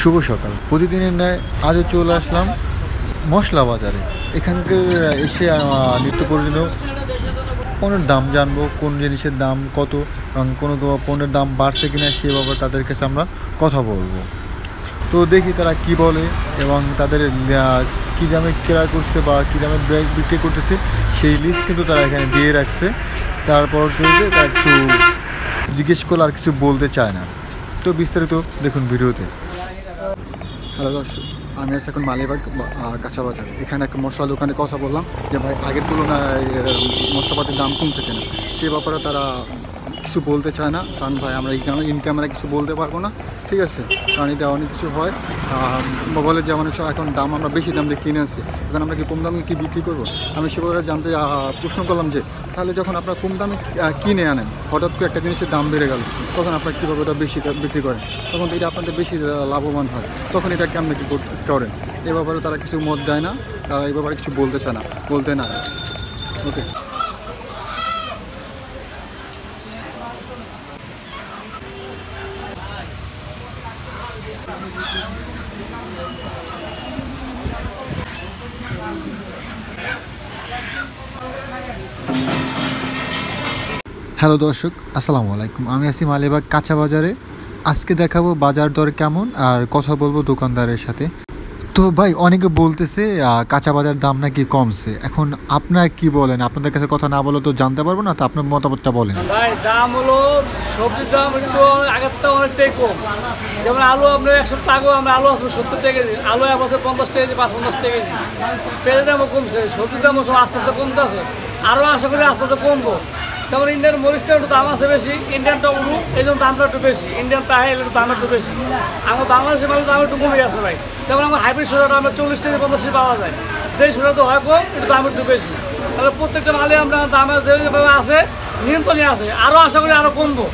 শুভ সকাল। প্রতিদিনের ন্যায় আজও চলে আসলাম মশলা বাজারে। এখানকে এসে নিত্য প্রয়োজনীয় পণ্যের দাম জানবো, কোন জিনিসের দাম কত এবং কোনো পণ্যের দাম বাড়ছে কিনা সে ব্যাপারে তাদের কাছে আমরা কথা বলবো। তো দেখি তারা কি বলে এবং তাদের কী দামে ক্রয় করছে বা কী দামে বিক্রি করতেছে সেই লিস্ট কিন্তু তারা এখানে দিয়ে রাখছে। তারপর তারা একটু জিজ্ঞেস করলে আর কিছু বলতে চায় না। তো বিস্তারিত দেখুন ভিডিওতে। হ্যালো দর্শক, আমি আছি এখন মালিবাগ কাঁচা বাজার। এখানে একটা মশলা দোকানে কথা বললাম যে ভাই আগের তুলনায় মশলাপাতির দাম কমছে কেন, সে ব্যাপারে তারা কিছু বলতে চায় না। কারণ ভাই আমরা ইন ক্যামেরা কিছু বলতে পারবো না, ঠিক আছে? কারণ এটা অনেক কিছু হয় বলে যে অনেক সময় এখন দাম আমরা বেশি দাম দিয়ে কিনে আনছি, এখন আমরা কি কম দামে কি বিক্রি করবো। আমি সে ব্যাপারে জানতে প্রশ্ন করলাম যে তাহলে যখন আপনারা কম দামে কিনে আনেন, হঠাৎ করে একটা জিনিসের দাম বেড়ে গেল, তখন আপনারা কীভাবে ওটা বেশি বিক্রি করেন? তখন তো এটা আপনাদের বেশি লাভবান হয়, তখন এটা কেমন কী করেন? এ ব্যাপারে তারা কিছু মত দেয় না, তারা এই ব্যাপারে কিছু বলতে চায় না, বলতে না। ওকে, হ্যালো দর্শক, আসসালামু আলাইকুম। আমি আছি মালিবাগ কাঁচা বাজারে। আজকে দেখাবো বাজার দর কেমন আর কথা বলবো দোকানদারের সাথে। তো ভাই অনেকে বলতেছে কাঁচা বাজার দাম নাকি কমছে, এখন আপনারা কি বলেন? আপনাদের কাছে কথা না বলে তো জানতে পারবো না, তো আপনার মতামতটা বলেন। ভাই দাম হলো সবজির দাম একটু আগের থেকে অনেকটাই কম। যেমন আলু আপনার 100 টাকা, আমরা আলু আসবো 70 টাকা কেজি, আলু এক বছর 50 টাকা কেজি, 55 টাকা কেজি। পেঁয়াজের দামও কমছে, সবজির দামও সব আস্তে আস্তে কমতে আছে, আরও আশা করি আস্তে আস্তে কমবো। যেমন ইন্ডিয়ান মরিচটা একটু দাম আছে বেশি, ইন্ডিয়ানটা উড়ু এই জন্য দামটা একটু বেশি, ইন্ডিয়ান তাহেল একটু দাম একটু বেশি। আমার বাংলাদেশের মানুষ দাম একটু কমে গেছে ভাই। যেমন আমার হাইব্রিড সোডাটা আমরা 40 টাকা 50 টাকা পাওয়া যায়, যেই সোডা তো হয় কম, একটু দাম একটু বেশি। তাহলে প্রত্যেকটা মালে আমরা দামের যেভাবে আছে নিয়ন্ত্রণে আছে, আরও আশা করি আরও কমবো।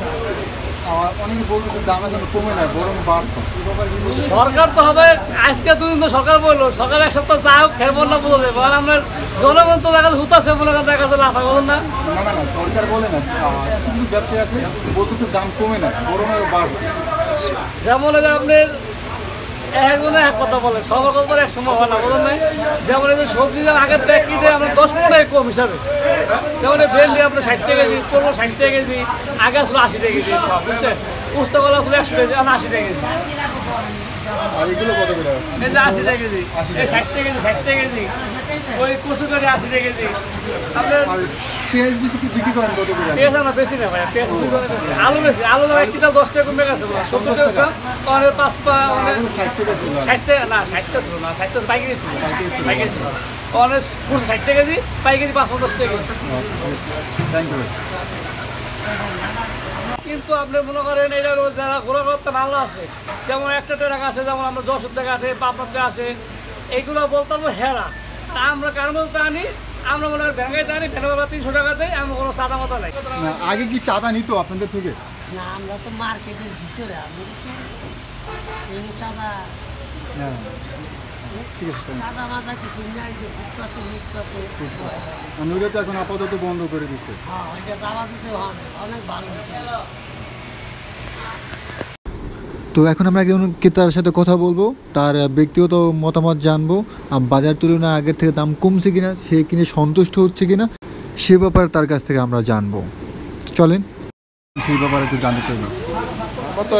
সরকার তো হবে আজকে দুদিন তো সরকার বললো, সরকার এক সপ্তাহ যা হোক খেয়ে বললো বলবে, আমরা জনগণ তো দেখা হুতাছে মনে করেন, দেখা যাচ্ছে লাভ হয়, বলুন না? সরকার বলে না, কিছু ব্যবসায়ী আছে বলতেছে দাম কমে না, বরং বাড়ছে। যেমন আপনার একজনে এক কথা বলে, সবার কথা এক সময় হয় না, বলুন না? যেমন এই যে সবজি আগের থেকে কিনে আমরা 10 টাকা কম হিসাবে, যেমন ভেন্ডি আপনার 60 টাকা কেজি, পনেরো 60 টাকা কেজি, আগে আসলে 80 টাকা কেজি সব, বুঝছেন? পুস্তকলা আসলে 100 কেজি, 80 টাকা কেজি। এই যে 80 টাকা কেজি, এই 60 টাকা কেজি, 60 টাকা কেজি, ওই কচু কাটি 80 টাকা কেজি। আপনার পেঁয়াজ আমরা বেশি না ভাই, পেঁয়াজ আলু বেশি, আলু এক কিলো 10 টাকা কমে গেছে, 70 টাকা, অনেক 5 পা, অনেক 60 টাকা না, 60 টাকা ছিল না, 60 টাকা পাইকারি ছিল, পাইকারি ছিল অনেক 60 টাকা কেজি, পাইকারি 550 টাকা কেজি। কিন্তু আপনি মনে করেন এটা যারা ঘোরা করতে ভালো আছে, যেমন একটা ট্রাক আছে, যেমন আমরা যশোর থেকে আসে, পাবনাতে আসে, এইগুলো বলতে পারবো হেরা। আমরা কার বলতে আনি, আমরা মনে করেন ব্যাঙ্গাইতে আনি, ভ্যানবেলা 300 টাকা দেয়, আমরা কোনো চাঁদা মাথা নাই। আগে কি চাঁদা নিত আপনাদের থেকে? না, আমরা তো মার্কেটের ভিতরে, চাঁদা চাঁদা মাথা কিছু নাই, যে ফুটপাতে ওইটা তো এখন আপাতত বন্ধ করে দিচ্ছে। হ্যাঁ, ওইটা দাবা দিতে অনেক ভালো হয়েছে। তো এখন আমরা একজন ক্রেতার সাথে কথা বলবো, তার ব্যক্তিগত মতামত জানবো, বাজার তুলনায় আগের থেকে দাম কমছে কিনা, সে কিনে সন্তুষ্ট হচ্ছে কিনা সে ব্যাপারে তার কাছ থেকে আমরা জানবো। চলেন সেই ব্যাপারে একটু জানতে চাইবো। আমার তো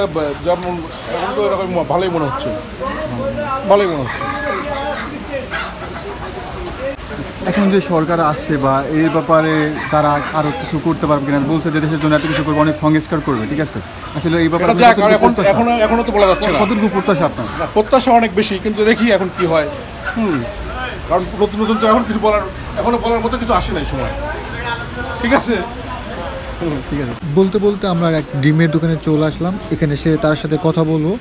যেমন এখন তো এরকম ভালোই মনে হচ্ছে, ভালোই মনে হচ্ছে। এখন যে সরকার আসছে বা এই ব্যাপারে তারা আরো কিছু করতে পারবে কিনা, বলছে যে দেশের জন্য এত কিছু করবে, অনেক সংস্কার করবে, ঠিক আছে? আসলে এই ব্যাপারে এখনো তো বলা যাচ্ছে না, কতটুকু প্রত্যাশা আপনার? প্রত্যাশা অনেক বেশি, কিন্তু দেখি এখন কি হয়। কারণ নতুন নতুন তো এখন কিছু এখনো বলার মতো কিছু আসে নাই সময়, ঠিক আছে? ঠিক আছে। বলতে বলতে আমরা এক ডিমের দোকানে চলে আসলাম। এখানে সে তার সাথে কথা বলবো,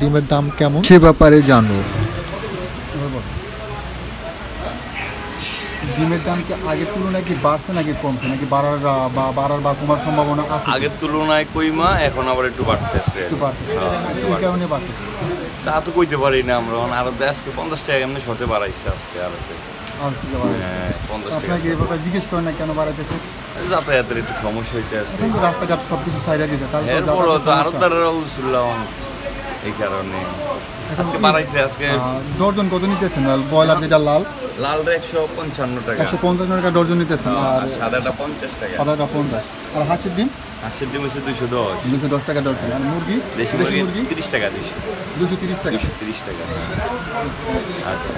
ডিমের দাম কেমন সে ব্যাপারে জানবো। ডিমের দাম কি আগের তুলনায় কি বাড়ছে নাকি কমছে, নাকি বাড়ার বা কমার সম্ভাবনা আছে? আগের তুলনায় কইমা এখন আবার একটু বাড়তেছে, কেমন বাড়তেছে তা তো কইতে পারি না আমরা। আরো আজকে 50 টাকা এমনি শর্টে বাড়াইছে আজকে, আরো 50 টাকা। আপনাকে এই ব্যাপারে জিজ্ঞেস করেন না কেন বাড়াইতেছে? যাতায়াতের একটু সমস্যা হইতে আছে, রাস্তাঘাট সবকিছু সাইডে দিতে, এরপরও তো আরো তারা উঠছিলাম এই কারণে আজকে বাড়াইছে আজকে। ডর্জন কত নিতেছেন ব্রয়লার যেটা লাল? লালটা 155 টাকা, 150 টাকা ডর্জন নিতেছেন, আর সাদাটা 50 টাকা, সাদাটা 50, আর হাঁসের ডিম হাঁসের ডিম হচ্ছে 210, 210 টাকা ডর্জন, আর মুরগি দেশি মুরগি 30 টাকা, 230 টাকা। 230 টাকা। আচ্ছা।